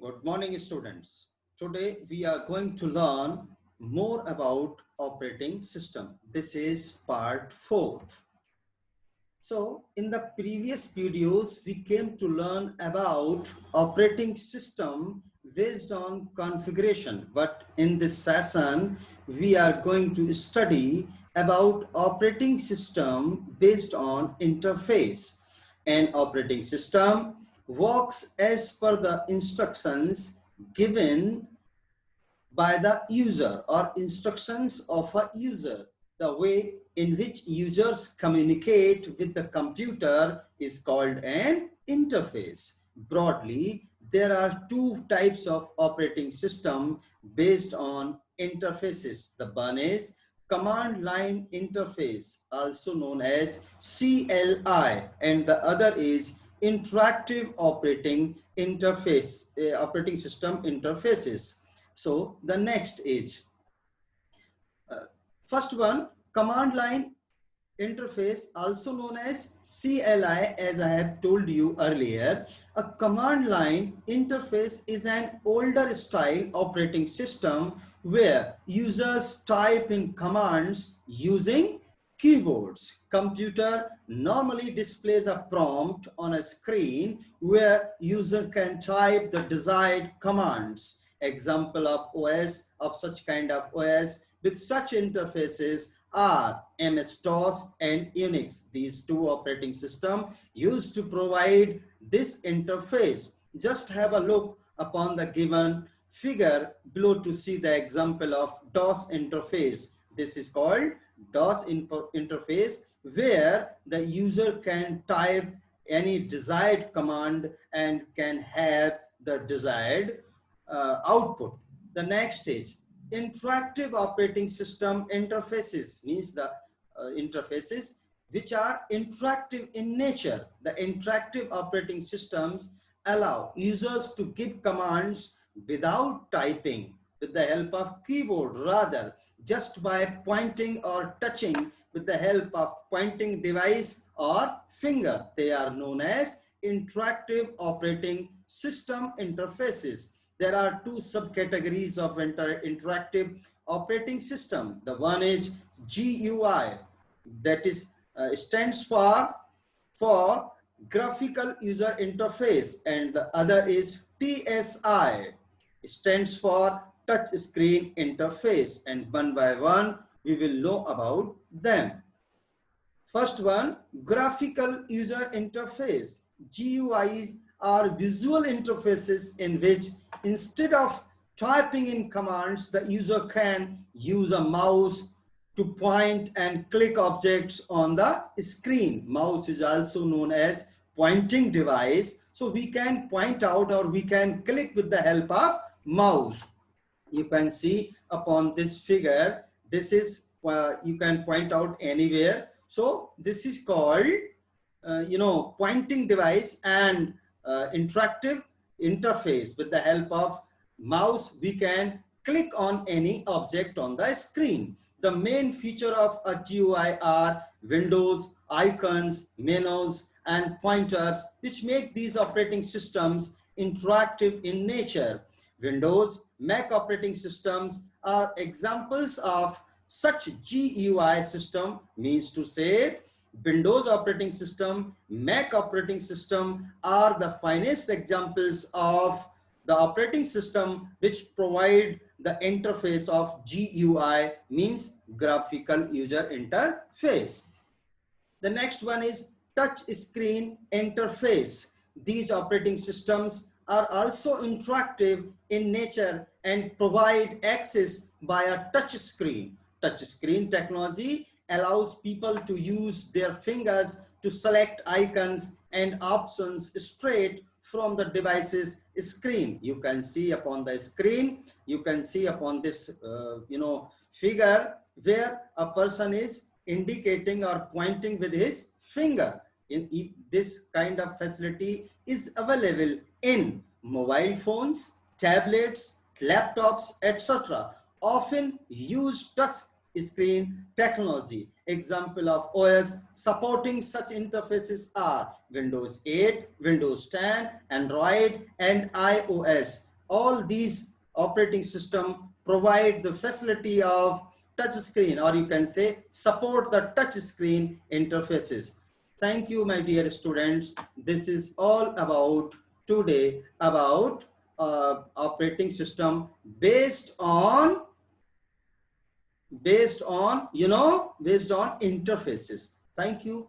Good morning, students. Today we are going to learn more about operating system. This is part 4. So in the previous videos, we came to learn about operating system based on configuration. But in this session, we are going to study about operating system based on interface. An operating system works as per the instructions given by the user or instructions of a user. The way in which users communicate with the computer is called an interface. Broadly, there are two types of operating system based on interfaces. The one is command line interface, also known as CLI, and the other is interactive operating system interfaces. So the next is first one, command line interface, also known as CLI. As I have told you earlier, a command line interface is an older style operating system where users type in commands using keyboards. Computer normally displays a prompt on a screen where user can type the desired commands. Example of OS, of such kind of OS with such interfaces are MS-DOS and Unix. These two operating systems used to provide this interface. Just have a look upon the given figure below to see the example of DOS interface. This is called DOS interface, where the user can type any desired command and can have the desired output. The next stage, interactive operating system interfaces, means the interfaces which are interactive in nature. The interactive operating systems allow users to give commands without typing with the help of keyboard, rather just by pointing or touching with the help of pointing device or finger. They are known as interactive operating system interfaces. There are two subcategories of interactive operating system. The one is GUI, that is stands for graphical user interface, and the other is TSI, stands for touch screen interface, and one by one we will know about them. First one, graphical user interface. GUIs are visual interfaces in which instead of typing in commands, the user can use a mouse to point and click objects on the screen. Mouse is also known as pointing device. So we can point out or we can click with the help of mouse. You can see upon this figure, this is you can point out anywhere. So this is called pointing device and interactive interface. With the help of mouse, we can click on any object on the screen. The main feature of a GUI are windows, icons, menus, and pointers, which make these operating systems interactive in nature. Windows, Mac operating systems are examples of such GUI system, means to say Windows operating system, Mac operating system are the finest examples of the operating system which provide the interface of GUI, means graphical user interface. The next one is touch screen interface. These operating systems are also interactive in nature and provide access via touch screen. Touch screen technology allows people to use their fingers to select icons and options straight from the device's screen. You can see upon the screen, you can see upon this figure where a person is indicating or pointing with his finger. This kind of facility is available in mobile phones, tablets, laptops, etc. Often use touch screen technology. Example of OS supporting such interfaces are Windows 8, Windows 10, Android, and iOS. all these operating system provide the facility of touch screen, or you can say support the touch screen interfaces. Thank you, my dear students. This is all about today about operating system based on based on interfaces. Thank you.